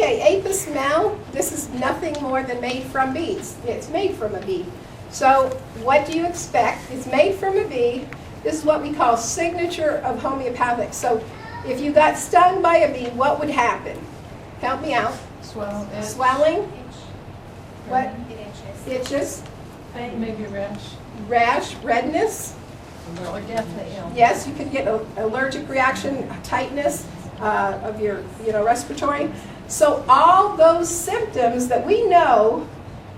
Okay, apis smell, this is nothing more than made from bees. It's made from a bee. So what do you expect? It's made from a bee. This is what we call signature of homeopathic. So if you got stung by a bee, what would happen? Help me out. Swelling. What? Itches. Maybe rash. Rash, redness. Or definitely ill. Yes, you could get an allergic reaction, tightness of your, respiratory. So all those symptoms that we know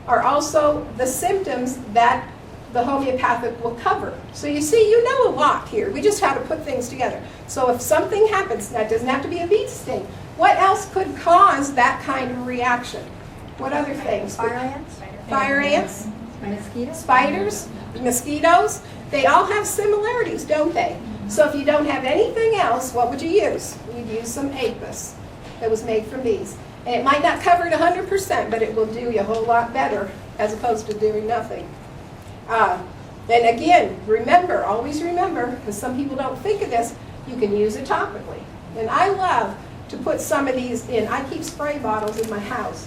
are also the symptoms that the homeopathic will cover. So you see, you know a lot here. We just have to put things together. So if something happens, that doesn't have to be a bee sting. What else could cause that kind of reaction? What other things? Fire ants? Fire ants? Mosquitoes? Spiders? Mosquitoes? They all have similarities, don't they? So if you don't have anything else, what would you use? You'd use some apis that was made from bees. And it might not cover it 100%, but it will do you a whole lot better as opposed to doing nothing. And again, remember, always remember, because some people don't think of this, you can use it topically. And I love to put some of these in. I keep spray bottles in my house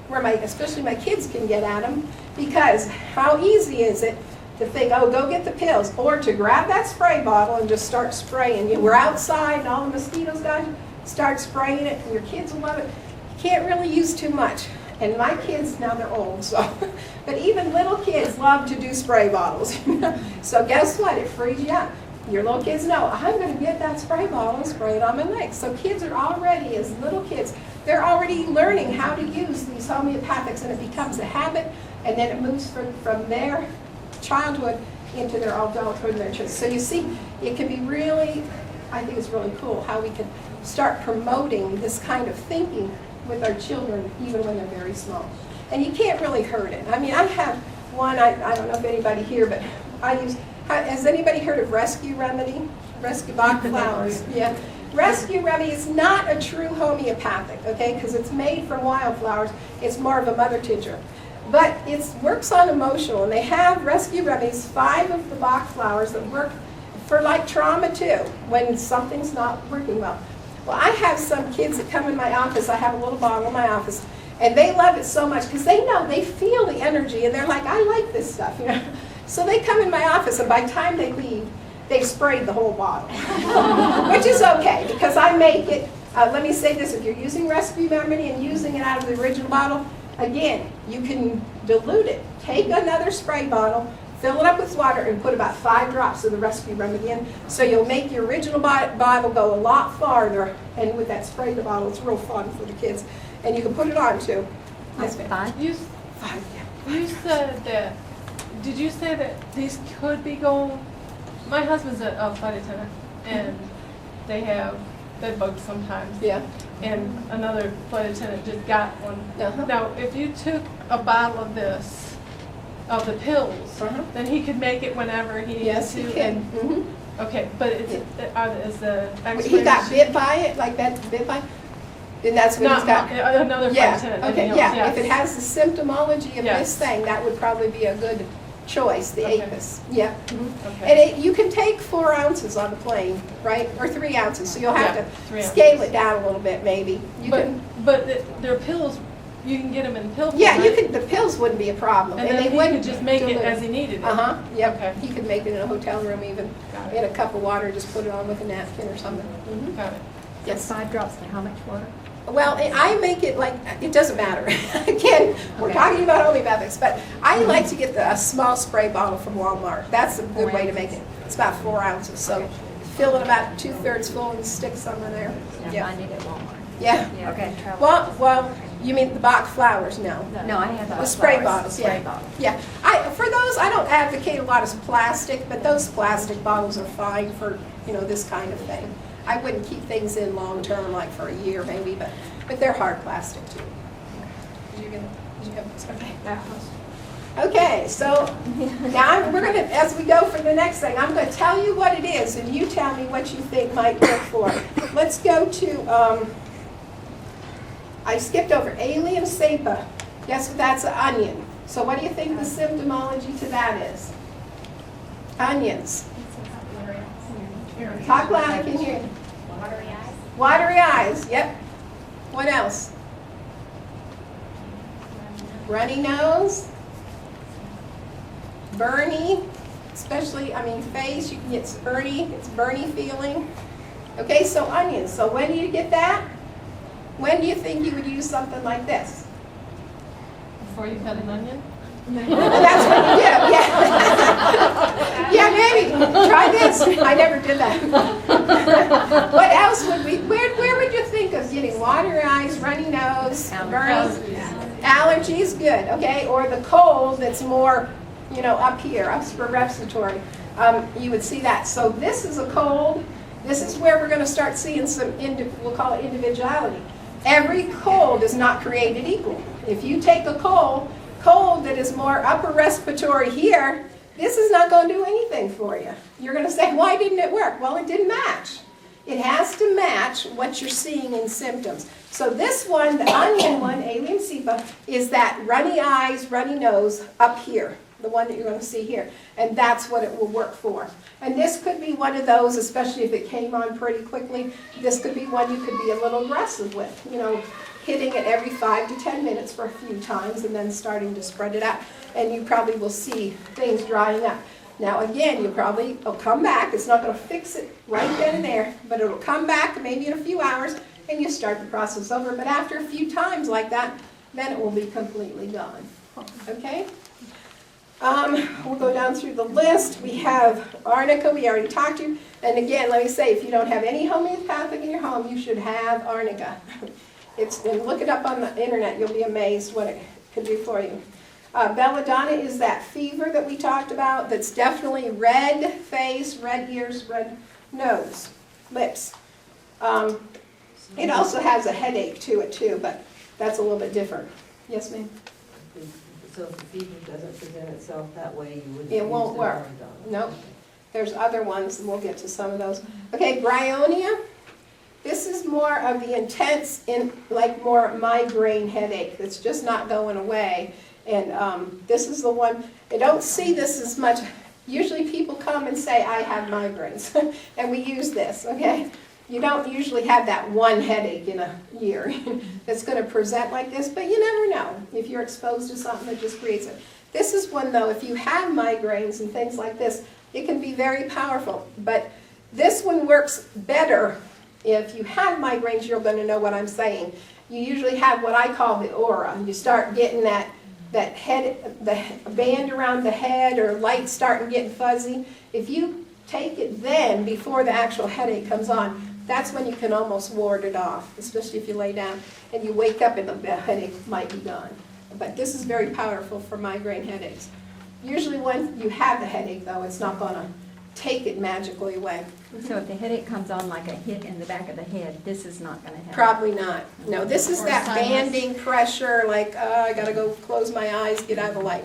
where especially my kids can get at them, because how easy is it to think, oh, go get the pills, or to grab that spray bottle and just start spraying. We're outside and all the mosquitoes got you, start spraying it, and your kids will love it. You can't really use too much. And my kids, now they're old, so, but even little kids love to do spray bottles. So guess what? It frees you up. Your little kids know, I'm going to get that spray bottle and spray it on my legs. So kids are already, as little kids, they're already learning how to use these homeopathics, and it becomes a habit, and then it moves from their childhood into their adulthood and their children. So you see, it can be really, I think it's really cool how we can start promoting this kind of thinking with our children, even when they're very small. And you can't really hurt it. I mean, I have one, I don't know if anybody here, but I use, has anybody heard of Rescue Remedy? Rescue Bach flowers, yeah. Rescue Remedy is not a true homeopathic, okay, because it's made from wildflowers. It's more of a mother tincture. But it works on emotional, and they have Rescue Remedies, 5 of the Bach flowers that work for like trauma too, when something's not working well. Well, I have some kids that come in my office. I have a little bottle in my office, and they love it so much because they know, they feel the energy, and they're like, I like this stuff, So they come in my office, and by the time they leave, they've sprayed the whole bottle, which is okay because I make it. Let me say this: if you're using Rescue Remedy and using it out of the original bottle, again, you can dilute it. Take another spray bottle, fill it up with water, and put about 5 drops of the Rescue Remedy in. So you'll make your original bottle go a lot farther. And with that spray the bottle, it's real fun for the kids. And you can put it on too. That's 5? 5, yeah. You said that, did you say that these could be going, my husband's a flight attendant, and they have bed bugs sometimes. Yeah. And another flight attendant just got one. Uh-huh. Now, if you took a bottle of this, of the pills, then he could make it whenever he Yes, needs he to. can. And, okay, but is the He got bit by it, like that, bit by? Then that's what he's got. Another flight Yeah, attendant. okay, that he yeah. knows, If it has the symptomology of Yes. this thing, that would probably be a good choice, the Okay. apis. Yeah. Okay. And you can take 4 ounces on the plane, right? Or 3 ounces, so you'll have Yeah, to 3 scale ounces. it down a little bit, maybe. You can, But their pills, you can get them in pill form, yeah, you right? could. The pills wouldn't be a problem, And and then they he wouldn't could just make it dilute. as he needed it. Yep. Okay. He could make it in a hotel room, even Got in it. a cup of water, just put it on with a napkin or something. Got it. Yes. 5 drops to how much water? Well, I make it like, it doesn't matter. Again, we're talking about homeopathics, but I like to get a small spray bottle from Walmart. That's a good way to make it. It's about 4 ounces, so fill it about 2/3 full and stick some in there. Yeah, I need it at Walmart. Yeah. Okay. Well, you mean the Bach flowers? No. No, I have The spray bottles, Spray yeah. bottle. Yeah. For those, I don't advocate a lot of plastic, but those plastic bottles are fine for, this kind of thing. I wouldn't keep things in long term, like for a year maybe, but they're hard plastic too. Did you have, okay, so now we're going to, as we go for the next thing, I'm going to tell you what it is, and you tell me what you think might work for it. Let's go to, I skipped over alien cepa. Guess what, that's an onion. So what do you think the symptomology to that is? Onions. Talk loud, I can hear you. Watery eyes. Watery eyes, yep. What else? runny nose, burny, especially, face, you can get it's burny feeling. Okay, so onions. So when do you get that? When do you think you would use something like this? Before you cut an onion? Well, that's what you do, yeah. Yeah, maybe. Try this. I never did that. What else would where would you think of getting watery eyes, runny nose, burning? Allergies, good, okay? Or the cold that's more, up here, upper respiratory. You would see that. So this is a cold. This is where we're going to start seeing some, we'll call it individuality. Every cold is not created equal. If you take a cold that is more upper respiratory here, this is not going to do anything for you. You're going to say, why didn't it work? Well, it didn't match. It has to match what you're seeing in symptoms. So this one, the onion one, alien cepa, is that runny eyes, runny nose up here, the one that you're going to see here. And that's what it will work for. And this could be one of those, especially if it came on pretty quickly, this could be one you could be a little aggressive with, hitting it every 5 to 10 minutes for a few times and then starting to spread it out. And you probably will see things drying up. Now again, it'll come back. It's not going to fix it right then and there, but it'll come back maybe in a few hours and you start the process over. But after a few times like that, then it will be completely gone. Okay? We'll go down through the list. We have arnica, we already talked to you. And again, let me say, if you don't have any homeopathic in your home, you should have arnica. And look it up on the internet, you'll be amazed what it can do for you. Belladonna is that fever that we talked about that's definitely red face, red ears, red nose, lips. It also has a headache to it too, but that's a little bit different. Yes, ma'am? So if the fever doesn't present itself that way, you wouldn't It won't use work. Nope. There's other ones, and we'll get to some of those. Okay, bryonia. This is more of the intense, more migraine headache that's just not going away. And this is the one, I don't see this as much. Usually people come and say, I have migraines, and we use this, okay? You don't usually have that one headache in a year that's going to present like this, but you never know if you're exposed to something that just creates it. This is one, though, if you have migraines and things like this, it can be very powerful. But this one works better. If you have migraines, you're going to know what I'm saying. You usually have what I call the aura. You start getting that head, the band around the head, or light starting getting fuzzy. If you take it then, before the actual headache comes on, that's when you can almost ward it off, especially if you lay down and you wake up and the headache might be gone. But this is very powerful for migraine headaches. Usually when you have the headache, though, it's not going to take it magically away. So if the headache comes on like a hit in the back of the head, this is not going to happen? Probably not. No, this is Or that sinus. banding pressure, like, I got to go close my eyes, get out of the light.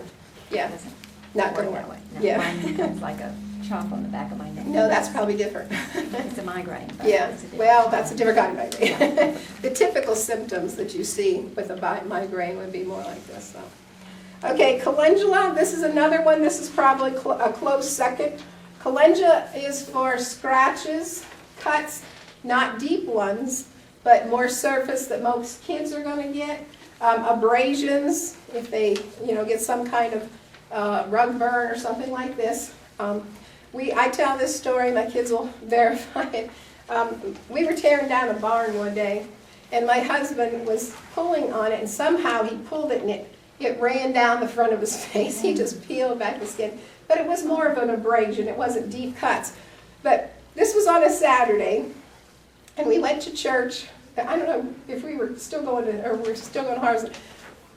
Yeah, Doesn't not going to work work. that way. No, Yeah. mine comes like a chomp on the back of my neck. No, that's probably different. It's a migraine. but Yeah, it's a different well, chomp. that's a different kind of migraine. The typical symptoms that you see with a migraine would be more like this, though. Okay, calendula, this is another one. This is probably a close second. Calendula is for scratches, cuts, not deep ones, but more surface that most kids are going to get. Abrasions, if they, get some kind of rug burn or something like this. I tell this story, my kids will verify it. We were tearing down a barn one day, and my husband was pulling on it, and somehow he pulled it, and it ran down the front of his face. He just peeled back the skin. But it was more of an abrasion. It wasn't deep cuts. But this was on a Saturday, and we went to church. I don't know if we were still going to, or we're still going to Harvest.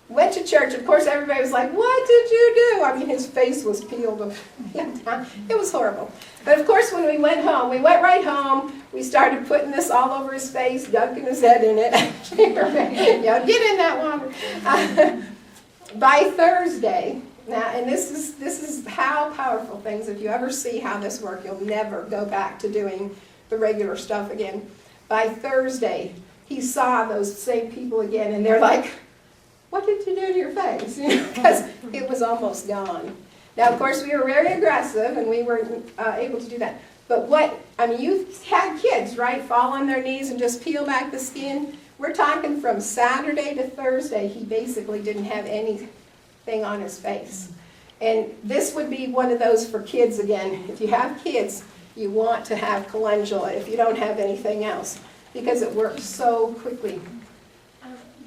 Went to church. Of course, everybody was like, what did you do? I mean, his face was peeled down. It was horrible. But of course, when we went home, we went right home. We started putting this all over his face, dunking his head in it. Yeah, get in that water. By Thursday, now, and this is how powerful things, if you ever see how this works, you'll never go back to doing the regular stuff again. By Thursday, he saw those same people again, and they're like, what did you do to your face? Because it was almost gone. Now, of course, we were very aggressive, and we were able to do that. But you've had kids, right, fall on their knees and just peel back the skin. We're talking from Saturday to Thursday, he basically didn't have anything on his face. And this would be one of those for kids again. If you have kids, you want to have calendula if you don't have anything else, because it works so quickly.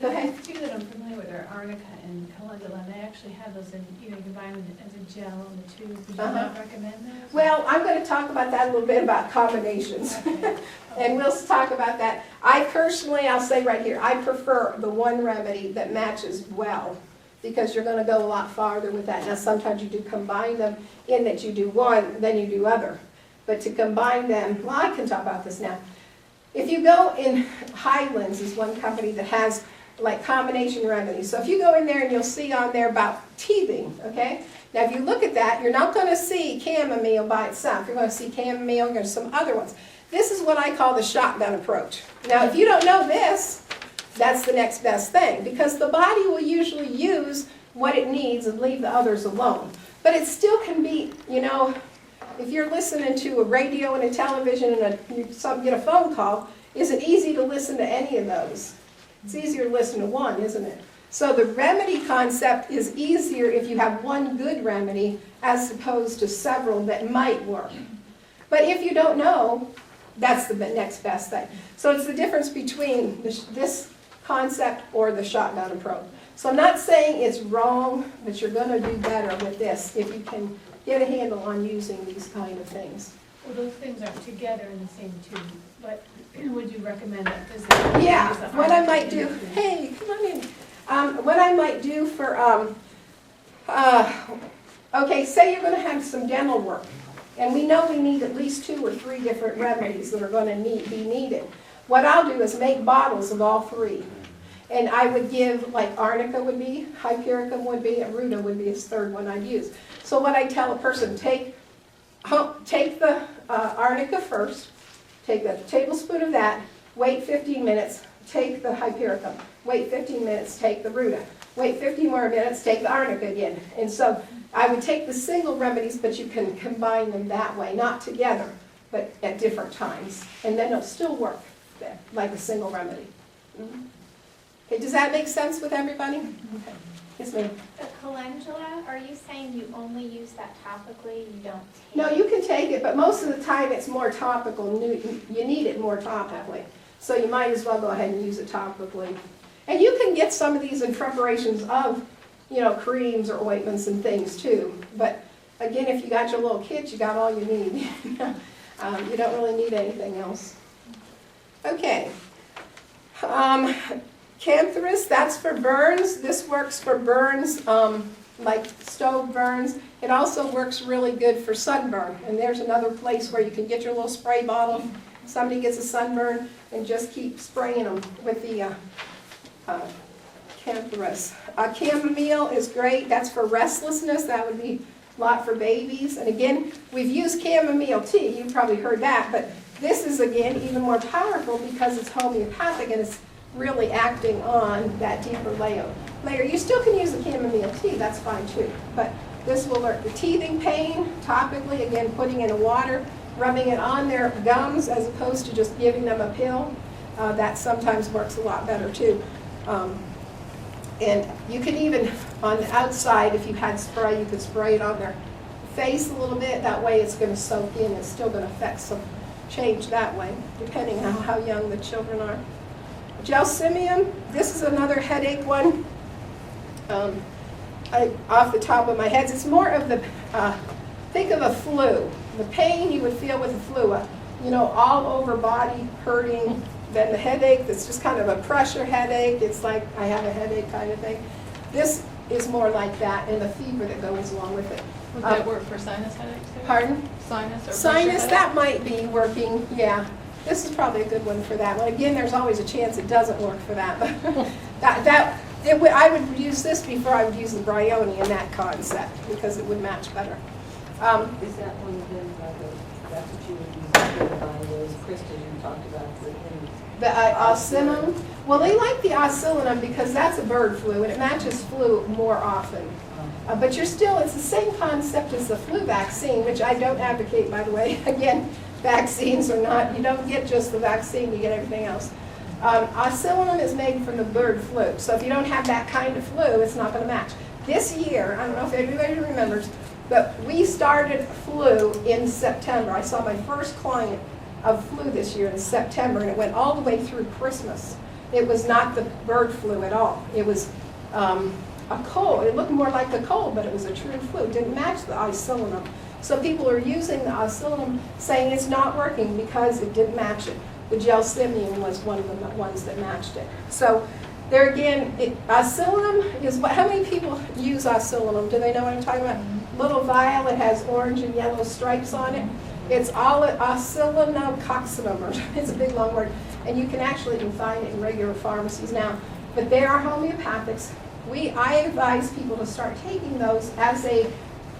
Go ahead. The two that I'm familiar with are arnica and calendula, and they actually have those in, you know, you can buy them as a gel in the tube. Would you not recommend those? Well, I'm going to talk about that a little bit about combinations. Okay. And we'll talk about that. I personally, I'll say right here, I prefer the one remedy that matches well, because you're going to go a lot farther with that. Now, sometimes you do combine them in that you do one, then you do other. But to combine them, well, I can talk about this now. If you go in, Highlands is one company that has like combination remedies. So if you go in there and you'll see on there about teething, okay? Now if you look at that, you're not going to see chamomile by itself. You're going to see chamomile and there's some other ones. This is what I call the shotgun approach. Now if you don't know this, that's the next best thing, because the body will usually use what it needs and leave the others alone. But it still can be, you know, if you're listening to a radio and a television and you get a phone call, is it easy to listen to any of those? It's easier to listen to one, isn't it? So the remedy concept is easier if you have one good remedy as opposed to several that might work. But if you don't know, that's the next best thing. So it's the difference between this concept or the shotgun approach. So I'm not saying it's wrong, but you're going to do better with this if you can get a handle on using these kind of things. Well, those things aren't together in the same tube, but would you recommend that physically? Yeah, use the what I arnica might in do, the tube? hey, come on in. What I might do for, okay, say you're going to have some dental work, and we know we need at least 2 or 3 different remedies that are going to be needed. What I'll do is make bottles of all 3. And I would give, like arnica would be, hypericum would be, and ruta would be his third one I'd use. So what I tell a person, take the arnica first, take a tablespoon of that, wait 15 minutes, take the hypericum, wait 15 minutes, take the ruta, wait 15 more minutes, take the arnica again. And so I would take the single remedies, but you can combine them that way, not together, but at different times. And then it'll still work like a single remedy. Mm-hmm. Okay, does that make sense with everybody? Okay. Yes, ma'am. The calendula, are you saying you only use that topically, you don't take? No, you can take it, but most of the time it's more topical. You need it more topically. So you might as well go ahead and use it topically. And you can get some of these in preparations of, you know, creams or ointments and things too. But again, if you got your little kids, you got all you need. You don't really need anything else. Okay. Cantharus, that's for burns. This works for burns, like stove burns. It also works really good for sunburn. And there's another place where you can get your little spray bottle. Somebody gets a sunburn and just keep spraying them with the Cantharus. Chamomile is great. That's for restlessness. That would be a lot for babies. And again, we've used chamomile tea. You've probably heard that. But this is, again, even more powerful because it's homeopathic and it's really acting on that deeper layer. You still can use the chamomile tea, that's fine too, but this will work. The teething pain, topically, again, putting in water, rubbing it on their gums as opposed to just giving them a pill, that sometimes works a lot better too. And you can even, on the outside, if you had spray, you could spray it on their face a little bit, that way it's going to soak in, it's still going to affect some change that way, depending on how young the children are. Gelsemium, this is another headache one. Off the top of my head, it's more of the, think of a flu. The pain you would feel with the flu, you know, all over body hurting. Then the headache, that's just kind of a pressure headache. It's like I have a headache kind of thing. This is more like that, and the fever that goes along with it. Would that work for sinus headaches too? Pardon? Sinus or Sinus, pressure that might be working, yeah. This is probably a good one for that one. Again, there's always a chance it doesn't work for that. But I would use this before I would use the Bryony in that concept because it would match better. Is that one of them, that's what you would use to buy those crystals you talked about? The oscillum, well, they like the oscillum because that's a bird flu and it matches flu more often. But you're still, it's the same concept as the flu vaccine, which I don't advocate, by the way. Again, vaccines are not, you don't get just the vaccine, you get everything else. Oscillum is made from the bird flu, so if you don't have that kind of flu, it's not going to match. This year, I don't know if everybody remembers, but we started flu in September. I saw my first client of flu this year in September, and it went all the way through Christmas. It was not the bird flu at all. It was a cold. It looked more like a cold, but it was a true flu. It didn't match the oscillum. So people are using the oscillum saying it's not working because it didn't match it. The gelsemium was one of the ones that matched it. So there again, oscillum is what, how many people use oscillum? Do they know what I'm talking about? Little vial, it has orange and yellow stripes on it. It's all oscillococcinum, or it's a big long word. And you can actually find it in regular pharmacies now. But they are homeopathics. I advise people to start taking those as a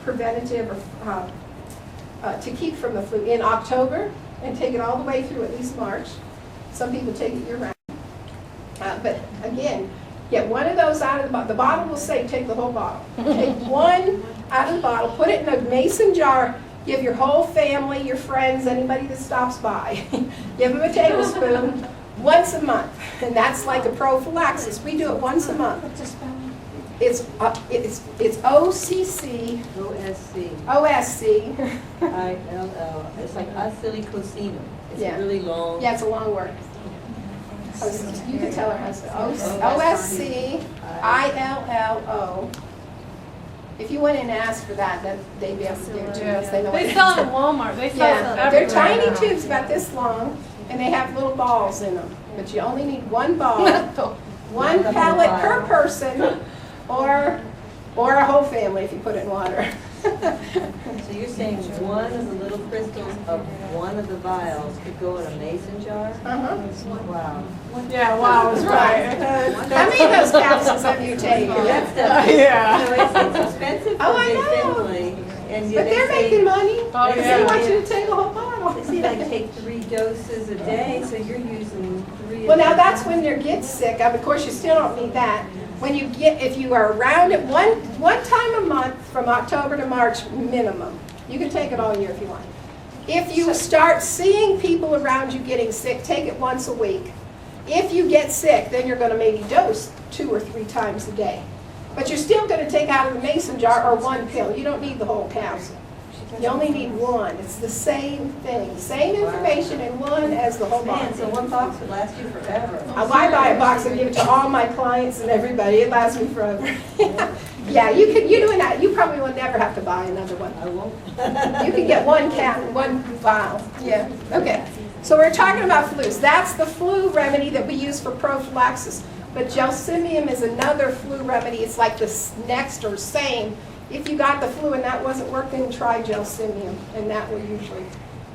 preventative or to keep from the flu in October and take it all the way through at least March. Some people take it year-round. But again, get one of those out of the bottle. The bottle will say take the whole bottle. Take one out of the bottle, put it in a mason jar, give your whole family, your friends, anybody that stops by, give them a tablespoon once a month. And that's like a prophylaxis. We do it once a month. It's OCC. OSC. OSC. ILL. It's like oscillococcinum. It's Yeah. really long. Yeah, it's a long word. You can tell her husband. OSC ILLO. If you went in and asked for that, then they'd be able to give it to you. Because they know what They it sell is. it at Walmart. They sell Yeah, it they're everywhere. tiny tubes about this long, and they have little balls in them. But you only need one ball, one pellet per person, or a whole family if you put it in water. So you're saying one of the little crystals of one of the vials could go in a mason jar? Uh-huh. Wow. Yeah, wow, that's right. How many of those capsules have you taken? That stuff. Yeah. So it's expensive for Oh, I a big know. family. And But they they're say- making money. Oh, They yeah. want you to take a whole bottle. They say like take 3 doses a day, so you're using 3. Well, now that's when you get sick. Of course, you still don't need that. When you get, if you are around it one time a month from October to March minimum, you can take it all year if you want. If you start seeing people around you getting sick, take it once a week. If you get sick, then you're going to maybe dose 2 or 3 times a day. But you're still going to take out of the mason jar or one pill. You don't need the whole capsule. You only need one. It's the same thing, same information in one as the whole Man, box. so one box would last you forever. I buy a box and give it to all my clients and everybody. It lasts me forever. Yeah, you doing that. You probably will never have to buy another one. I won't. You can get one vial. Yeah. Okay. So we're talking about flus. That's the flu remedy that we use for prophylaxis. But gelsemium is another flu remedy. It's like the next or same. If you got the flu and that wasn't working, try gelsemium, and that will usually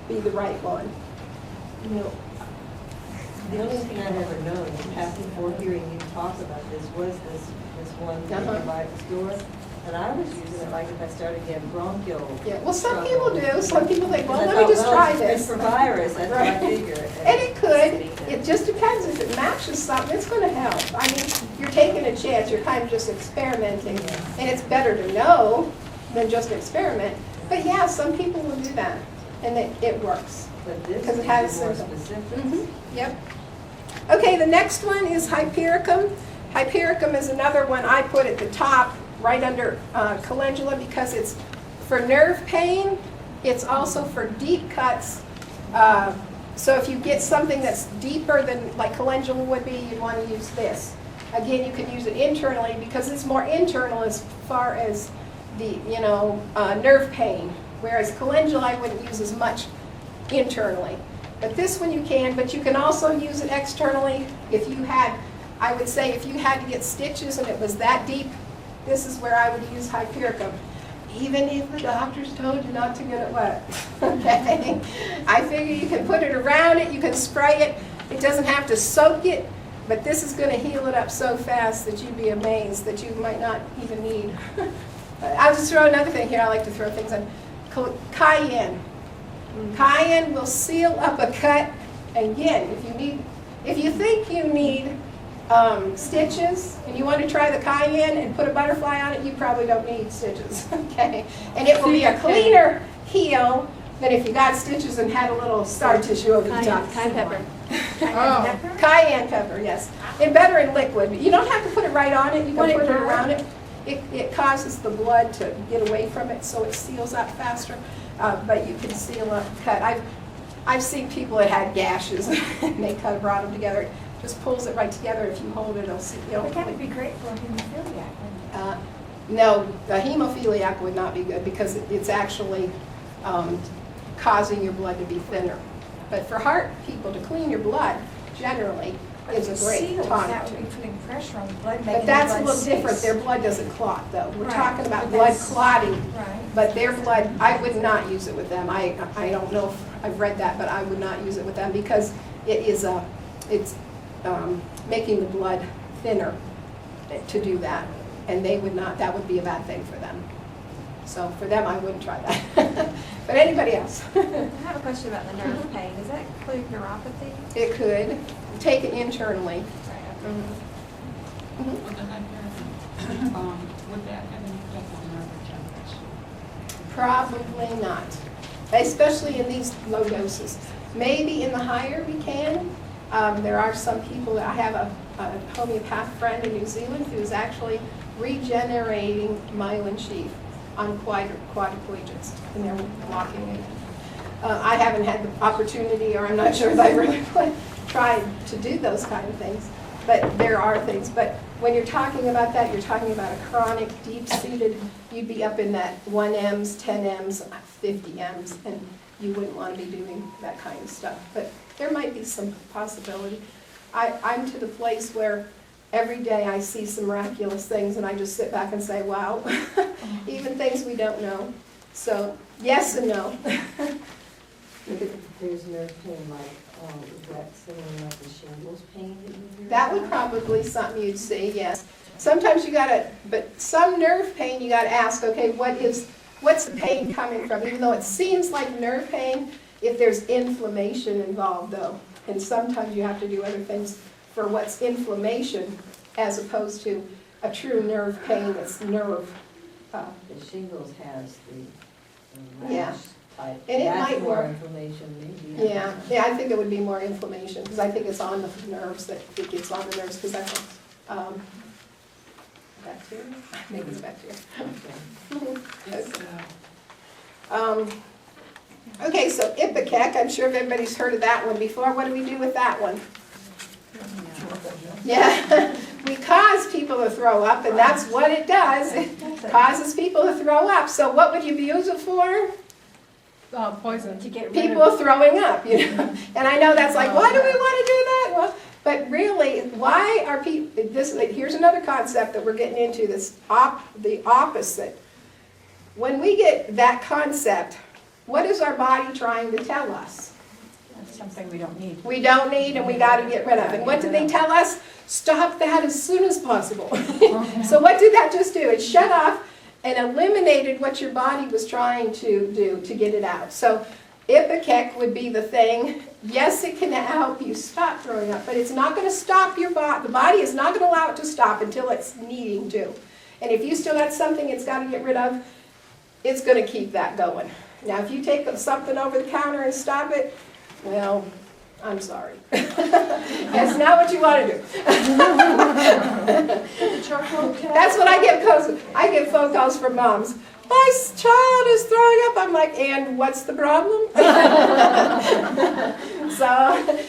be the right one. You know, the only thing I've ever known, past before hearing you talk about this, was this one that you buy at the store. And I was using it like if I started getting bronchial. Yeah. Well, some trouble. people do. Some people think, well, And I let me thought, just well, try it's this. for virus, that's what I figured. And it could. It just depends. If it matches something, it's going to help. I mean, you're taking a chance. You're kind of just experimenting. And it's better to know than just experiment. But yeah, some people will do that. And it works. But this Because is it has more symptoms. specific. Yep. Okay, the next one is hypericum. Hypericum is another one I put at the top, right under calendula, because it's for nerve pain. It's also for deep cuts. So if you get something that's deeper than like calendula would be, you'd want to use this. Again, you can use it internally because it's more internal as far as the nerve pain. Whereas calendula I wouldn't use as much internally. But this one you can, but you can also use it externally. If you had, I would say if you had to get stitches and it was that deep, this is where I would use hypericum. Even if the doctors told you not to get it wet. Okay? I figure you can put it around it, you can spray it. It doesn't have to soak it, but this is going to heal it up so fast that you'd be amazed that you might not even need. I'll just throw another thing here. I like to throw things in. Cayenne. Cayenne will seal up a cut. Again, if you think you need stitches and you want to try the cayenne and put a butterfly on it, you probably don't need stitches. Okay, and it will be a cleaner heal than if you got stitches and had a little scar tissue over the top. Cayenne pepper. Oh. Cayenne pepper, yes. And better in liquid. You don't have to put it right on it, you Would can it put it burn? around it. It causes the blood to get away from it, so it seals up faster. But you can seal up, cut. I've seen people that had gashes, and they brought them together. It just pulls it right together. If you hold it, it'll seal. But that would be great for a hemophiliac, wouldn't it? No, the hemophiliac would not be good because it's actually causing your blood to be thinner. But for heart people, to clean your blood generally is a great Seals, tonic. that would be putting pressure on the blood, making But the that's a blood little different. cease. Their blood doesn't clot though. We're Right, talking about but blood that's- clotting. Right. But their blood, I would not use it with them. I don't know if I've read that, but I would not use it with them because it's making the blood thinner to do that. And they would not, that would be a bad thing for them. So for them, I wouldn't try that. But anybody else? I have a question about the nerve pain. Does that include neuropathy? It could, take it internally. Would that have an effect on nerve temperature? Probably not, especially in these low doses. Maybe in the higher we can. There are some people, I have a homeopath friend in New Zealand who's actually regenerating myelin sheath on quadriplegics, and they're walking in. I haven't had the opportunity, or I'm not sure that I really tried to do those kind of things, but there are things. But when you're talking about that, you're talking about a chronic, deep-seated, you'd be up in that 1 Ms, 10 Ms, 50 Ms, and you wouldn't want to be doing that kind of stuff. But there might be some possibility. I'm to the place where every day I see some miraculous things, and I just sit back and say, wow, even things we don't know. So, yes and no. There's nerve pain like, is that similar like the shingles pain that you hear That would about? probably be something you'd see, yes. Sometimes you gotta, but some nerve pain, you gotta ask, okay, what's the pain coming from? Even though it seems like nerve pain, if there's inflammation involved though. And sometimes you have to do other things for what's inflammation as opposed to a true nerve pain that's nerve. The shingles has the Yeah. rash type. And it That's might more work. inflammation maybe. Yeah, I think it would be more inflammation, because I think it's on the nerves, that it gets on the nerves, because that's bacteria? Maybe it's bacteria. Okay, so Ipecac, I'm sure everybody's heard of that one before. What do we do with that one? Yeah, we cause people to throw up, and that's what it does. It causes people to throw up. So what would you use it for? Poison. To get rid People of, throwing up, you know. And I know that's like, why do we want to do that? Well, but really, why are people, here's another concept that we're getting into, the opposite. When we get that concept, what is our body trying to tell us? that's something we don't need. We don't need and we got to get rid of. And what did they tell us? Stop that as soon as possible. So what did that just do? It shut off and eliminated what your body was trying to do to get it out. So Ipecac would be the thing. Yes, it can help you stop throwing up, but it's not going to stop your body. The body is not going to allow it to stop until it's needing to. And if you still got something it's got to get rid of, it's going to keep that going. Now, if you take something over the counter and stop it, well, I'm sorry. That's not what you want to do. That's what I get. I get phone calls from moms. My child is throwing up. I'm like, and what's the problem? So,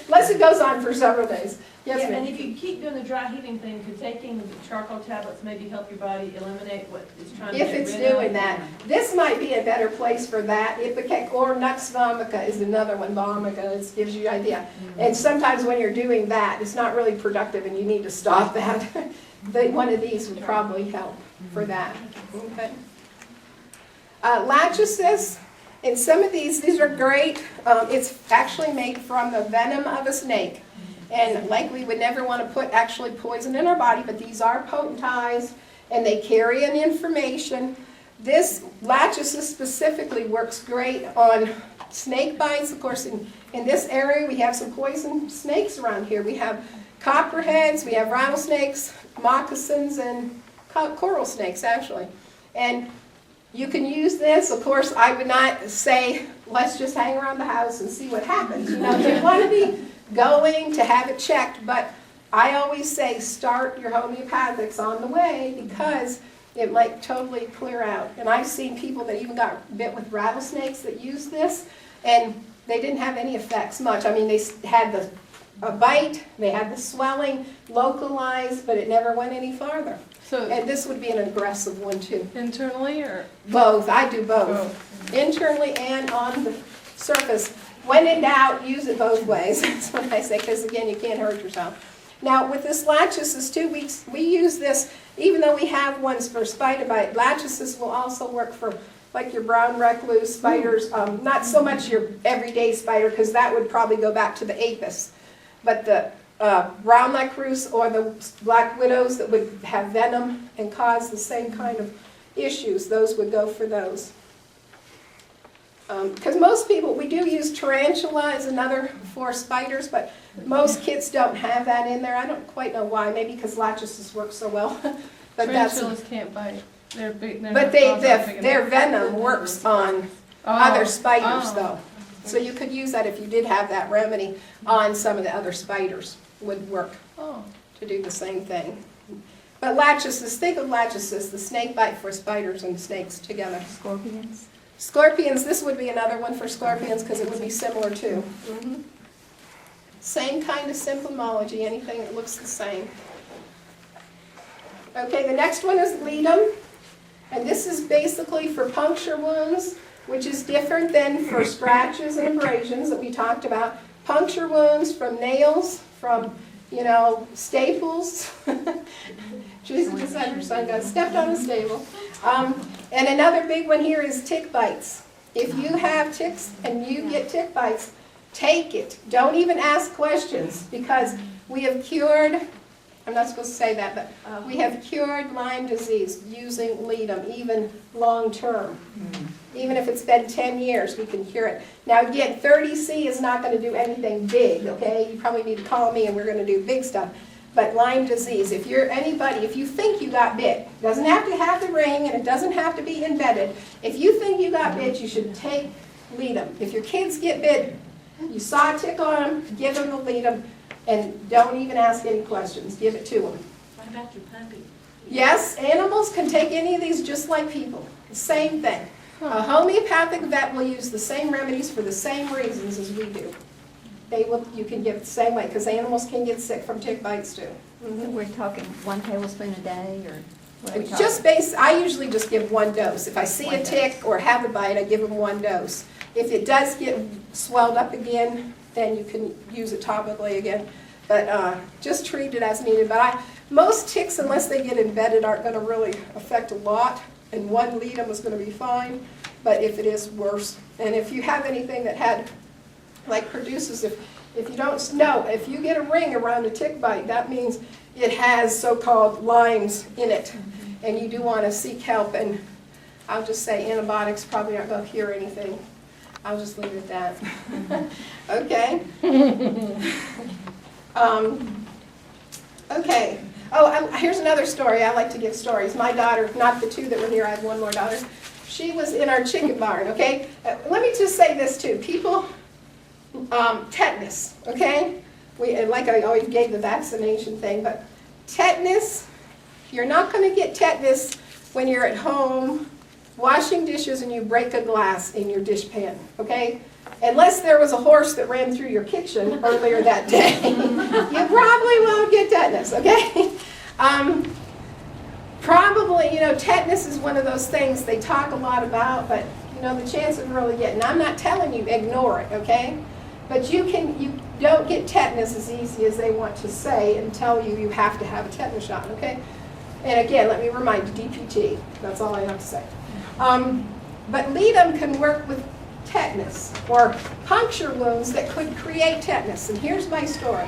unless it goes on for several days. Yes, Yeah, ma'am. and if you keep doing the dry heating thing, could taking the charcoal tablets maybe help your body eliminate what it's trying to If get it's rid of? doing that. This might be a better place for that. Ipecac or Nux vomica is another one. Vomica gives you an idea. And sometimes when you're doing that, it's not really productive and you need to stop that. One of these would probably help for that. Okay. Lachesis, and some of these are great. It's actually made from the venom of a snake. And like we would never want to put actually poison in our body, but these are potentized and they carry an information. This Lachesis specifically works great on snake bites. Of course, in this area we have some poison snakes around here. We have copperheads, we have rattlesnakes, moccasins, and coral snakes actually. And You can use this. Of course, I would not say, let's just hang around the house and see what happens. You know, you want to be going to have it checked, but I always say start your homeopathics on the way because it might totally clear out. And I've seen people that even got bit with rattlesnakes that use this, and they didn't have any effects much. I mean, they had a bite, they had the swelling localized, but it never went any farther. So And this would be an aggressive one too. internally or? Both, I do both. Both. Internally and on the surface. When in doubt, use it both ways. That's what I say, because again, you can't hurt yourself. Now, with this lachesis too, we use this, even though we have ones for spider bite, lachesis will also work for like your brown recluse spiders, not so much your everyday spider, because that would probably go back to the apis, but the brown recluse or the black widows that would have venom and cause the same kind of issues, those would go for those. Because most people, we do use tarantula as another for spiders, but most kits don't have that in there. I don't quite know why, maybe because lachesis works so well. But Tarantulas can't bite. They're big. But their venom works on other spiders though. So you could use that if you did have that remedy on some of the other spiders, would work to do the same thing. But lachesis, think of lachesis, the snake bite for spiders and snakes together. Scorpions? Scorpions, this would be another one for scorpions because it would be similar too. Same kind of symptomology, anything that looks the same. Okay, the next one is ledum. And this is basically for puncture wounds, which is different than for scratches and abrasions that we talked about. Puncture wounds from nails, from, you know, staples. Jesus just had your son got stepped on a staple. And another big one here is tick bites. If you have ticks and you get tick bites, take it. Don't even ask questions because we have cured, I'm not supposed to say that, but we have cured Lyme disease using ledum, even long term. Even if it's been 10 years, we can cure it. Now again, 30C is not going to do anything big, okay? You probably need to call me and we're going to do big stuff. But Lyme disease, if you're anybody, if you think you got bit, it doesn't have to have the ring and it doesn't have to be embedded. If you think you got bit, you should take ledum. If your kids get bit, you saw a tick on them, give them the ledum, and don't even ask any questions. Give it to them. What about your puppy? Yes, animals can take any of these just like people. Same thing. A homeopathic vet will use the same remedies for the same reasons as we do. You can give it the same way, because animals can get sick from tick bites too. So we're talking 1 tablespoon a day, or what are we It's talking? just I usually just give 1 dose. If I see a tick or have a bite, I give them 1 dose. If it does get swelled up again, then you can use it topically again. But just treat it as needed. But most ticks, unless they get embedded, aren't going to really affect a lot. And 1 ledum is going to be fine. But if it is, worse. And if you have anything that had, like produces, if you don't know, if you get a ring around a tick bite, that means it has so-called limes in it. And you do want to seek help. And I'll just say antibiotics probably aren't going to cure anything. I'll just leave it at that. Okay? Okay. Oh, here's another story. I like to give stories. My daughter, not the 2 that were here, I have 1 more daughter. She was in our chicken barn, okay? Let me just say this too. People, tetanus, okay? Like I always gave the vaccination thing, but tetanus, you're not going to get tetanus when you're at home washing dishes and you break a glass in your dishpan, okay? Unless there was a horse that ran through your kitchen earlier that day, you probably won't get tetanus, okay? Probably, you know, tetanus is one of those things they talk a lot about, but, you know, the chance of really getting, I'm not telling you ignore it, okay? But you don't get tetanus as easy as they want to say and tell you you have to have a tetanus shot, okay? And again, let me remind you, DPT, that's all I have to say. But ledum can work with tetanus or puncture wounds that could create tetanus. And here's my story.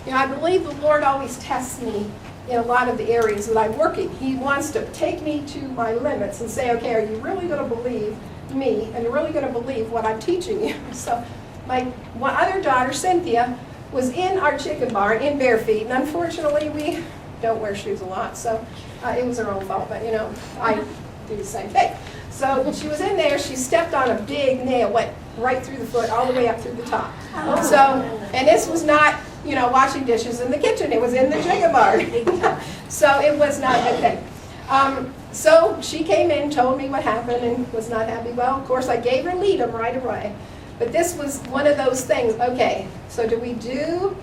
You know, I believe the Lord always tests me in a lot of the areas that I'm working. He wants to take me to my limits and say, okay, are you really going to believe me and you're really going to believe what I'm teaching you? So my other daughter, Cynthia, was in our chicken barn in bare feet. And unfortunately, we don't wear shoes a lot. So it was her own fault. But, you know, do the same thing. So she was in there, she stepped on a big nail, went right through the foot, all the way up through the top. So, and this was not, washing dishes in the kitchen, it was in the jigga bar. So it was not a good thing. So she came in, told me what happened, and was not happy. Well, of course, I gave her Leadum right away. But this was one of those things, okay, so do we do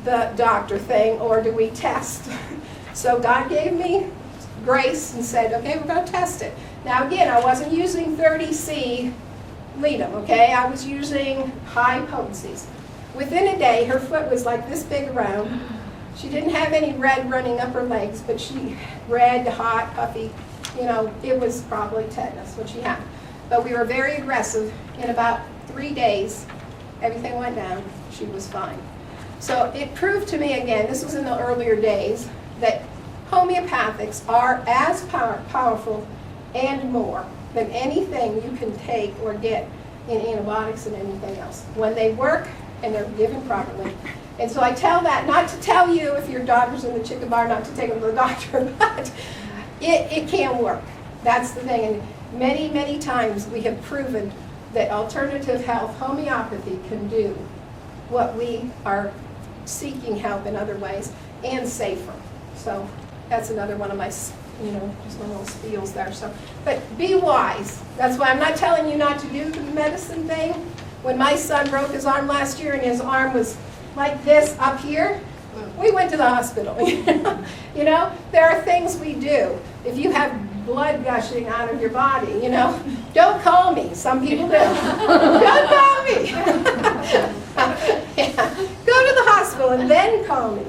the doctor thing, or do we test? So God gave me grace and said, okay, we're going to test it. Now again, I wasn't using 30C Leadum, okay? I was using high potencies. Within a day, her foot was like this big around. She didn't have any red running up her legs, but she, red, hot, puffy, it was probably tetanus, what she had. But we were very aggressive. In about 3 days, everything went down. She was fine. So it proved to me again, this was in the earlier days, that homeopathics are as powerful and more than anything you can take or get in antibiotics and anything else, when they work and they're given properly. And so I tell that, not to tell you if your daughter's in the chicken bar, not to take them to the doctor, but it can work. That's the thing. And many, many times we have proven that alternative health, homeopathy, can do what we are seeking help in other ways, and safer. So that's another one of my, just one of those spiels there. So, but be wise. That's why I'm not telling you not to do the medicine thing. When my son broke his arm last year and his arm was like this up here, we went to the hospital. There are things we do. If you have blood gushing out of your body, don't call me. Some people do. Don't call me. Yeah. Go to the hospital and then call me.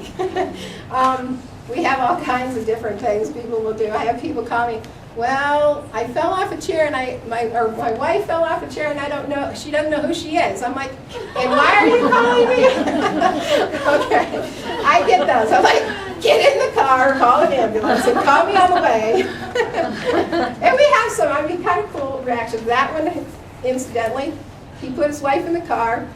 We have all kinds of different things people will do. I have people call me, well, I fell off a chair and my wife fell off a chair and I don't know, she doesn't know who she is. I'm like, and why are you calling me? Okay, I get those. I'm like, get in the car, call an ambulance, and call me on the way. And we have some, kind of cool reactions. That one, incidentally, he put his wife in the car.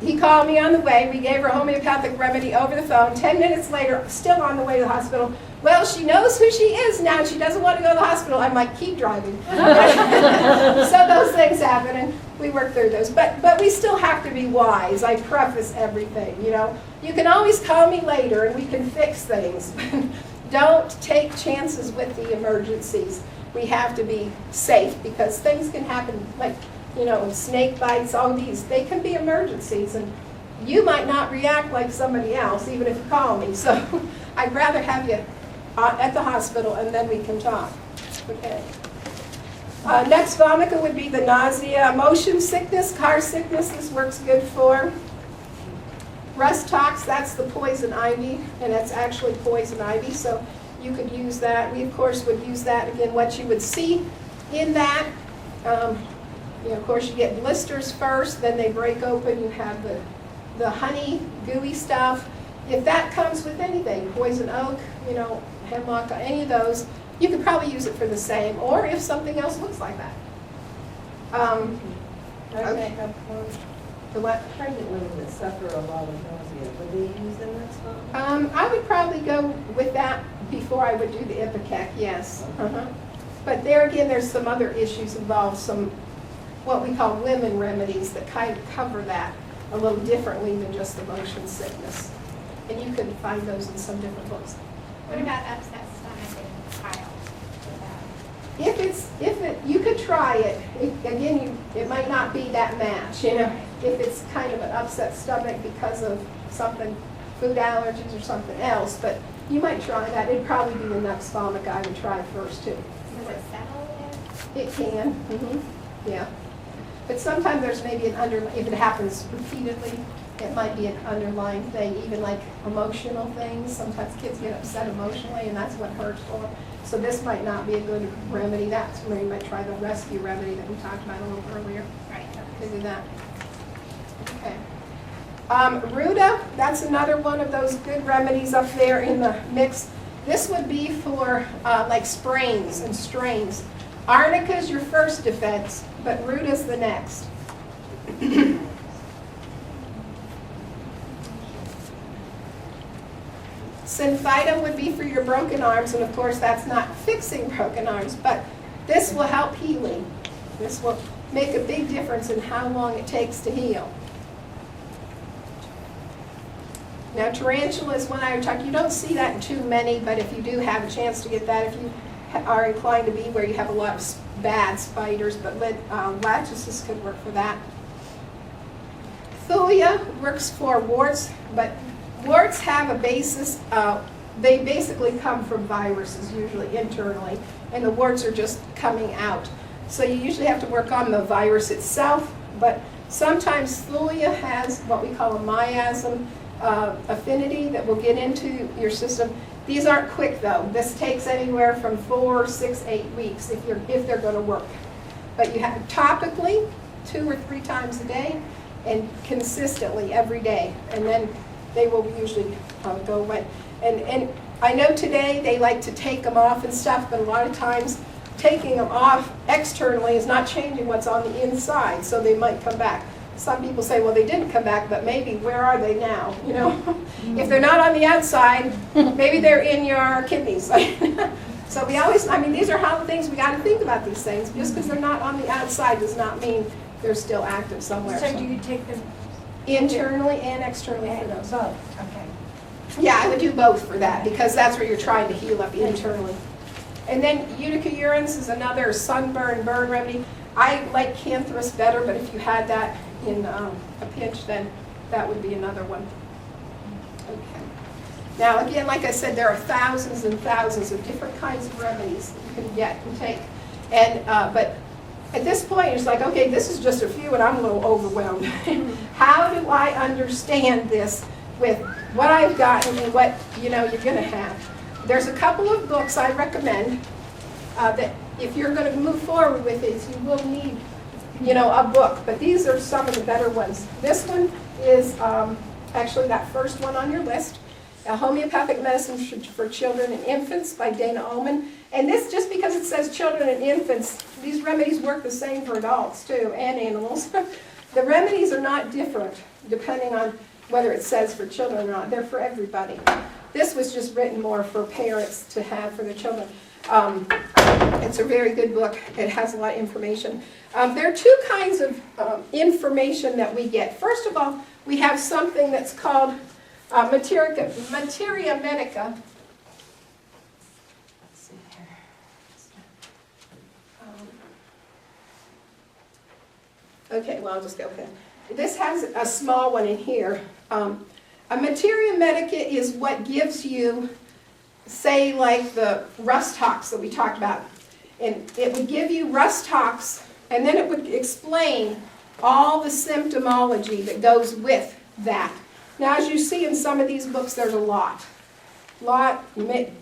He called me on the way. We gave her a homeopathic remedy over the phone. 10 minutes later, still on the way to the hospital. Well, she knows who she is now. She doesn't want to go to the hospital. I'm like, keep driving. So those things happen, and we work through those. But we still have to be wise. I preface everything, You can always call me later, and we can fix things. Don't take chances with the emergencies. We have to be safe, because things can happen, like, snake bites, all these. They can be emergencies, and you might not react like somebody else, even if you call me. So I'd rather have you at the hospital, and then we can talk. Okay. Next vomica would be the nausea, motion sickness, car sickness. This works good for. Rust tox, that's the poison ivy, and that's actually poison ivy, so you could use that. We, of course, would use that. Again, what you would see in that, of course, you get blisters first, then they break open. You have the honey, gooey stuff. If that comes with anything, poison oak, hemlock, any of those, you could probably use it for the same, or if something else looks like that. Okay. The what? Pregnant women that suffer a lot of nausea, would they use them next time? I would probably go with that before I would do the Ipecac, yes. But there again, there's some other issues involved, some what we call women remedies that kind of cover that a little differently than just the motion sickness. And you can find those in some different books. What about upset stomach and bile? You could try it. It might not be that match, if it's kind of an upset stomach because of something, food allergies or something else, but you might try that. It'd probably be the Nux vomica I would try first too. Does it settle there? It can, yeah. But sometimes there's maybe if it happens repeatedly, it might be an underlying thing, even like emotional things. Sometimes kids get upset emotionally, and that's what hurts for them. So this might not be a good remedy. That's where you might try the rescue remedy that we talked about a little earlier. Right. To do that. Okay. Ruta, that's another one of those good remedies up there in the mix. This would be for like sprains and strains. Arnica is your first defense, but Ruta's the next. Synthita would be for your broken arms, and of course that's not fixing broken arms, but This will help healing. This will make a big difference in how long it takes to heal. Now, tarantula is one I would talk. You don't see that in too many, but if you do have a chance to get that, if you are inclined to be where you have a lot of bad spiders, but lachesis could work for that. Thulia works for warts, but warts have a basis. They basically come from viruses, usually internally, and the warts are just coming out. So you usually have to work on the virus itself, but sometimes Thulia has what we call a miasm affinity that will get into your system. These aren't quick though. This takes anywhere from 4, 6, 8 weeks if they're going to work. But you have topically 2 or 3 times a day and consistently every day, and then they will usually go away. And I know today they like to take them off and stuff, but a lot of times taking them off externally is not changing what's on the inside, so they might come back. Some people say, well, they didn't come back, but maybe where are they now? You know, if they're not on the outside, maybe they're in your kidneys. So we always, I mean, these are how things we got to think about these things. Just because they're not on the outside does not mean they're still active somewhere. So do you take them? Internally and externally for those. Both, okay. Yeah, I would do both for that because that's where you're trying to heal up internally. And then Utica urens is another sunburn burn remedy. I like cantharus better, but if you had that in a pinch, then that would be another one. Okay. Now again, like I said, there are thousands and thousands of different kinds of remedies that you can get and take. And but at this point, it's like, okay, this is just a few, and I'm a little overwhelmed. How do I understand this with what I've gotten and what you're going to have? There's a couple of books I recommend that if you're going to move forward with these, you will need, a book. But these are some of the better ones. This one is actually that first one on your list, A Homeopathic Medicine for Children and Infants by Dana Ullman. And this, just because it says children and infants, these remedies work the same for adults too, and animals. The remedies are not different depending on whether it says for children or not. They're for everybody. This was just written more for parents to have for their children. It's a very good book. It has a lot of information. There are 2 kinds of information that we get. First of all, we have something that's called materia medica. Let's see here. Okay, well, I'll just go ahead. This has a small one in here. A materia medica is what gives you, say, like the rust tox that we talked about. And it would give you rust tox, and then it would explain all the symptomology that goes with that. Now, as you see in some of these books, there's a lot,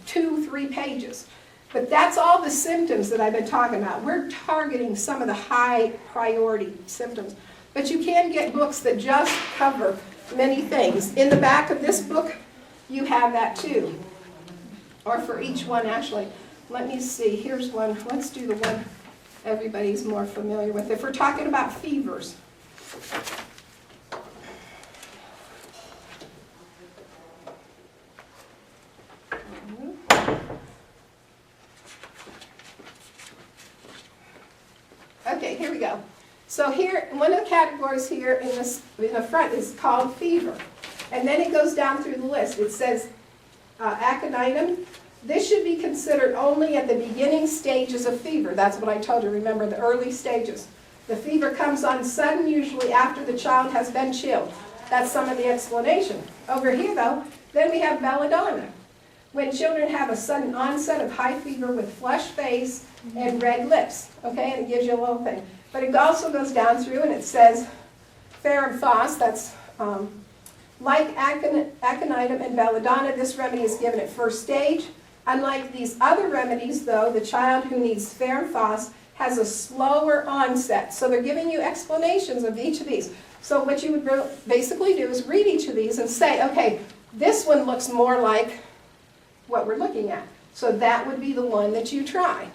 2, 3 pages. But that's all the symptoms that I've been talking about. We're targeting some of the high priority symptoms. But you can get books that just cover many things. In the back of this book, you have that too. Or for each one, actually. Let me see. Here's one. Let's do the one everybody's more familiar with. If we're talking about fevers. Okay, here we go. So here, one of the categories here in the front is called fever. And then it goes down through the list. It says aconitum. This should be considered only at the beginning stages of fever. That's what I told you, remember, the early stages. The fever comes on sudden, usually after the child has been chilled. That's some of the explanation. Over here, though, then we have belladonna. When children have a sudden onset of high fever with flushed face and red lips, okay, and it gives you a little thing. But it also goes down through and it says ferrum phos, that's like aconitum and belladonna, this remedy is given at first stage. Unlike these other remedies, though, the child who needs ferrum phos has a slower onset. So they're giving you explanations of each of these. So what you would basically do is read each of these and say, okay, this one looks more like what we're looking at. So that would be the one that you try.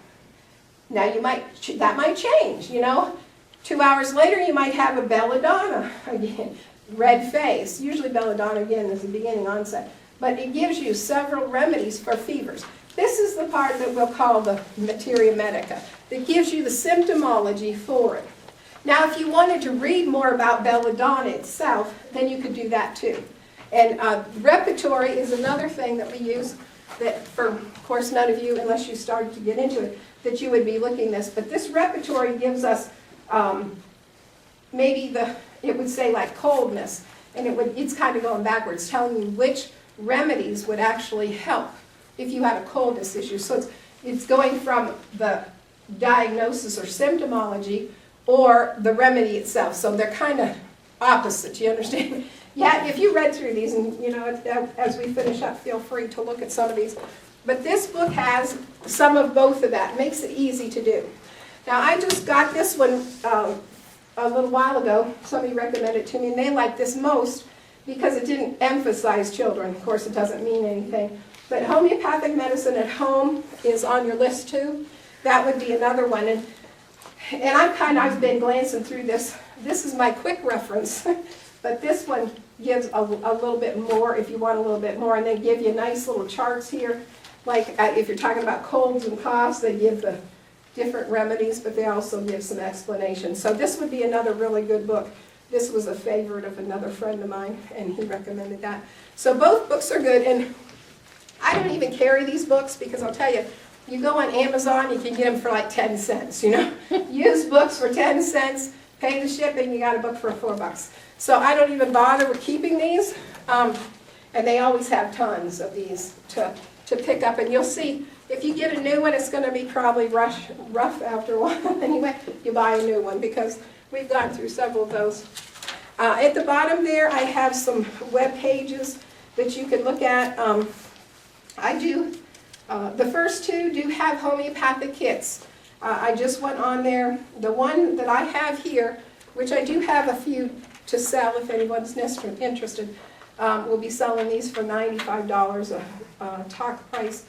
Now that might change, 2 hours later you might have a belladonna again, red face. Usually belladonna again is the beginning onset. But it gives you several remedies for fevers. This is the part that we'll call the materia medica. that gives you the symptomology for it. Now, if you wanted to read more about belladonna itself, then you could do that too. And repertory is another thing that we use that, for of course, none of you, unless you started to get into it, that you would be looking this. But this repertory gives us maybe it would say like coldness, and it's kind of going backwards, telling you which remedies would actually help if you had a coldness issue. So it's going from the diagnosis or symptomology or the remedy itself. So they're kind of opposite, you understand? Yeah, if you read through these, and as we finish up, feel free to look at some of these. But this book has some of both of that. It makes it easy to do. Now, I just got this one a little while ago. Somebody recommended it to me, and they liked this most because it didn't emphasize children. Of course, it doesn't mean anything. But homeopathic medicine at home is on your list too. That would be another one. And I've been glancing through this. This is my quick reference, but this one gives a little bit more if you want a little bit more, and they give you nice little charts here. Like if you're talking about colds and coughs, they give the different remedies, but they also give some explanation. So this would be another really good book. This was a favorite of another friend of mine, and he recommended that. So both books are good, and I don't even carry these books because I'll tell you, you go on Amazon, you can get them for like 10 cents, Used books for 10 cents, pay the shipping, you got a book for $4. So I don't even bother with keeping these, and they always have tons of these to pick up. And you'll see, if you get a new one, it's going to be probably rough after a while. Anyway, you buy a new one because we've gone through several of those. At the bottom there, I have some web pages that you can look at. The first two do have homeopathic kits. I just went on there. The one that I have here, which I do have a few to sell if anyone's interested, we'll be selling these for $95 a talk price.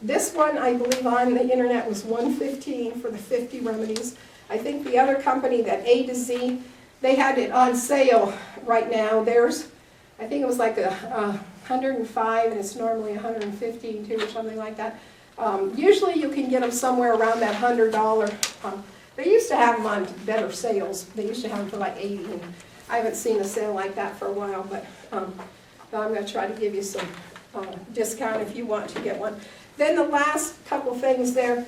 This one, I believe, on the internet was $115 for the 50 remedies. I think the other company, that A to Z, they had it on sale right now. I think it was like a $105, and it's normally $115 too, or something like that. Usually you can get them somewhere around that $100. They used to have them on better sales. They used to have them for like $80, and I haven't seen a sale like that for a while, but I'm going to try to give you some discount if you want to get one. Then the last couple things there,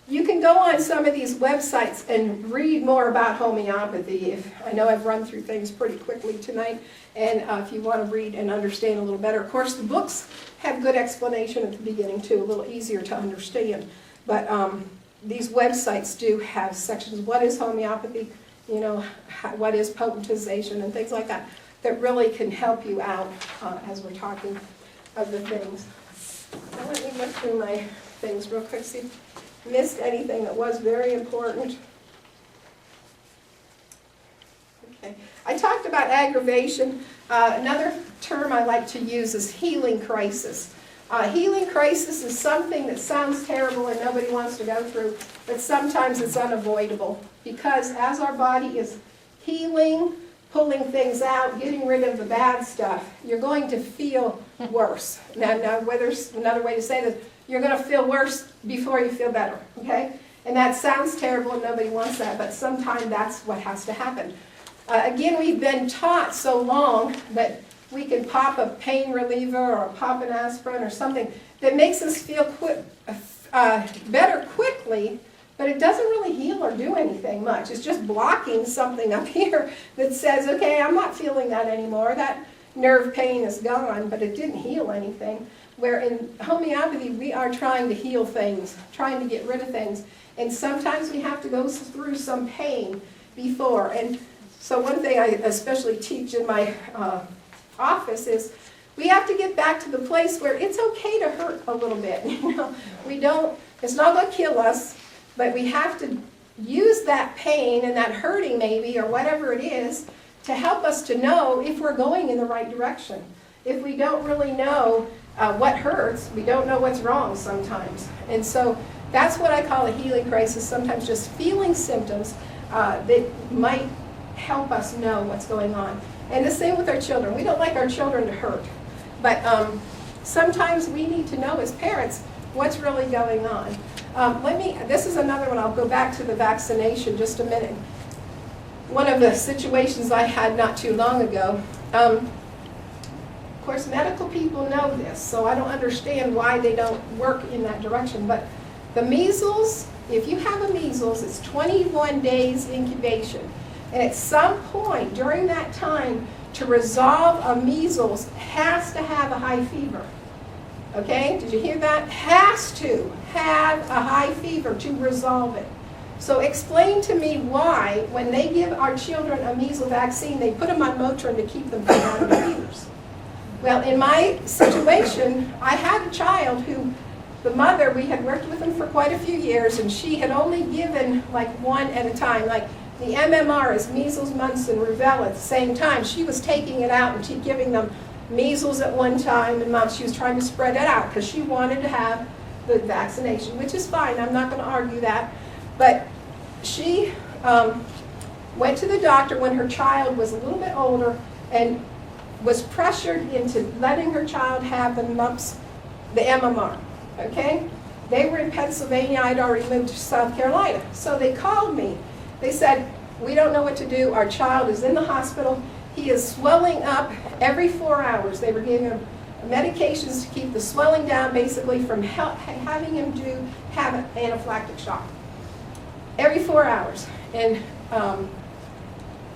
you can go on some of these websites and read more about homeopathy. I know I've run through things pretty quickly tonight, and if you want to read and understand a little better. Of course, the books have good explanation at the beginning too, a little easier to understand. But these websites do have sections. What is homeopathy? What is potentization and things like that really can help you out as we're talking of the things. Now let me look through my things real quick, see if I missed anything that was very important. Okay. I talked about aggravation. Another term I like to use is healing crisis. Healing crisis is something that sounds terrible and nobody wants to go through, but sometimes it's unavoidable because as our body is healing, pulling things out, getting rid of the bad stuff, you're going to feel worse. Now whether another way to say this, you're going to feel worse before you feel better, okay? And that sounds terrible and nobody wants that, but sometimes that's what has to happen. Again, we've been taught so long that we can pop a pain reliever or pop an aspirin or something that makes us feel better quickly, but it doesn't really heal or do anything much. It's just blocking something up here that says, okay, I'm not feeling that anymore. That nerve pain is gone, but it didn't heal anything. Where in homeopathy, we are trying to heal things, trying to get rid of things. And sometimes we have to go through some pain before. And so one thing I especially teach in my office is we have to get back to the place where it's okay to hurt a little bit. It's not going to kill us, but we have to use that pain and that hurting maybe or whatever it is to help us to know if we're going in the right direction. If we don't really know what hurts, we don't know what's wrong sometimes. And so that's what I call a healing crisis, sometimes just feeling symptoms that might help us know what's going on. And the same with our children. We don't like our children to hurt, but sometimes we need to know as parents what's really going on. This is another one, I'll go back to the vaccination just a minute. One of the situations I had not too long ago, of course, medical people know this, so I don't understand why they don't work in that direction, but the measles, if you have a measles, it's 21 days incubation. And at some point during that time, to resolve a measles, has to have a high fever. Okay, did you hear that? Has to have a high fever to resolve it. So explain to me why, when they give our children a measles vaccine, they put them on Motrin to keep them from having fevers. Well, in my situation, I had a child who, the mother, we had worked with them for quite a few years, and she had only given like one at a time. Like the MMR is measles, mumps, and rubella at the same time. She was taking it out and giving them measles at one time and mumps. She was trying to spread it out because she wanted to have the vaccination, which is fine. I'm not going to argue that. But she went to the doctor when her child was a little bit older and was pressured into letting her child have the mumps, the MMR, okay? They were in Pennsylvania. I'd already moved to South Carolina. So they called me. They said, we don't know what to do. Our child is in the hospital. He is swelling up every 4 hours. They were giving him medications to keep the swelling down, basically from having him have an anaphylactic shock every 4 hours. And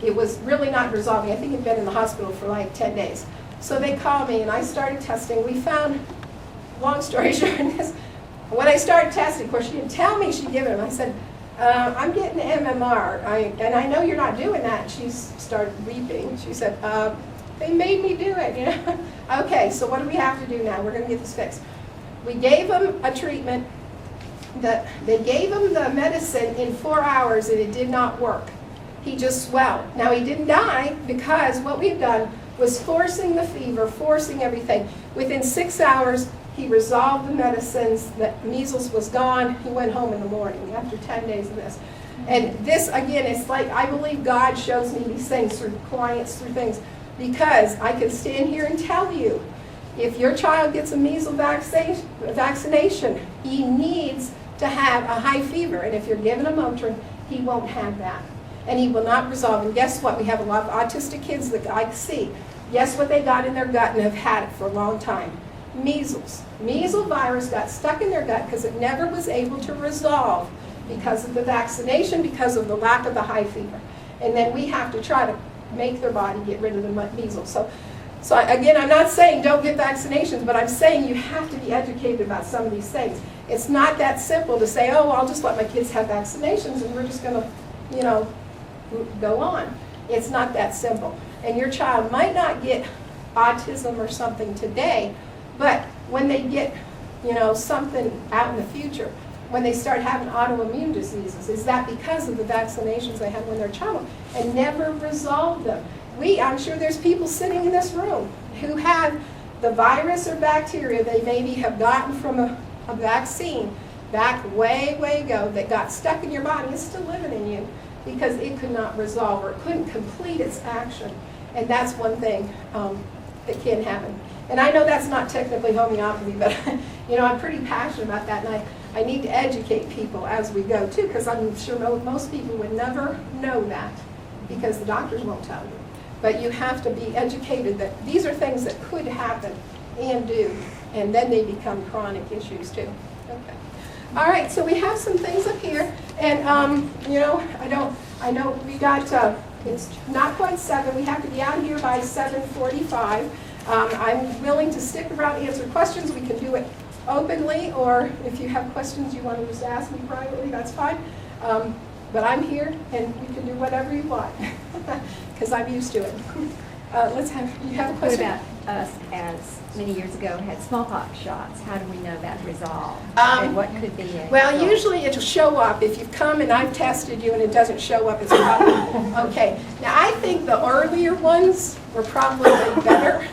it was really not resolving. I think he'd been in the hospital for like 10 days. So they called me and I started testing. We found, long story short, when I started testing, of course she didn't tell me she'd given him. I said, I'm getting MMR, and I know you're not doing that. She started weeping. She said, they made me do it, you know. Okay, so what do we have to do now? We're going to get this fixed. We gave him a treatment. They gave him the medicine in 4 hours, and it did not work. He just swelled. Now, he didn't die because what we've done was forcing the fever, forcing everything. Within 6 hours, he resolved the medicines, the measles was gone, he went home in the morning after 10 days of this. And this, again, it's like I believe God shows me these things through clients, through things, because I can stand here and tell you, if your child gets a measles vaccination, he needs to have a high fever. And if you're giving him Motrin, he won't have that. And he will not resolve. And guess what? We have a lot of autistic kids that I see. Guess what they got in their gut and have had it for a long time? Measles. Measles virus got stuck in their gut because it never was able to resolve because of the vaccination, because of the lack of the high fever. And then we have to try to make their body get rid of the measles. So again, I'm not saying don't get vaccinations, but I'm saying you have to be educated about some of these things. It's not that simple to say, oh, I'll just let my kids have vaccinations and we're just going to, you know, go on. It's not that simple. And your child might not get autism or something today, but when they get, you know, something out in the future, when they start having autoimmune diseases, is that because of the vaccinations they had when they're a child and never resolved them? I'm sure there's people sitting in this room who have the virus or bacteria they maybe have gotten from a vaccine back way ago that got stuck in your body. It's still living in you because it could not resolve or it couldn't complete its action. And that's one thing that can happen. And I know that's not technically homeopathy, but you know, I'm pretty passionate about that, and I need to educate people as we go too, because I'm sure most people would never know that because the doctors won't tell you. But you have to be educated that these are things that could happen and do, and then they become chronic issues too. Okay. All right, so we have some things up here, and you know, I know we got, it's not quite 7, we have to be out here by 7:45. I'm willing to stick around, answer questions. We can do it openly, or if you have questions you want to just ask me privately, that's fine. But I'm here, and we can do whatever you want, because I'm used to it. You have a question? What about us, as many years ago, had smallpox shots? How do we know that resolved? And what could be it? Well, usually it'll show up. If you've come and I've tested you and it doesn't show up, it's probably okay. Now, I think the earlier ones were probably better.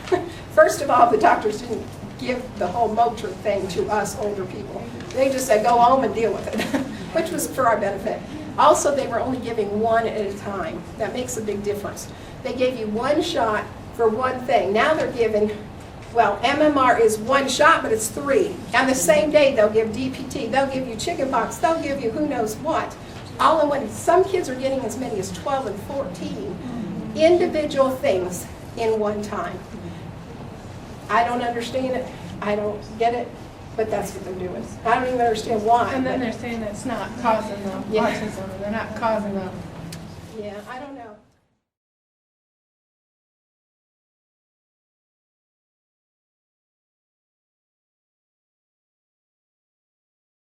First of all, the doctors didn't give the whole Motrin thing to us older people. They just said, go home and deal with it, which was for our benefit. Also, they were only giving one at a time. That makes a big difference. They gave you one shot for one thing. Now they're giving Well, MMR is one shot, but it's 3. On the same day, they'll give DPT, they'll give you chickenpox, they'll give you who knows what. All in one. Some kids are getting as many as 12 and 14 individual things in one time. I don't understand it. I don't get it, but that's what they're doing. I don't even understand why. And then but- they're saying that it's not causing the Yeah. autism, and they're not causing the Yeah, I don't know.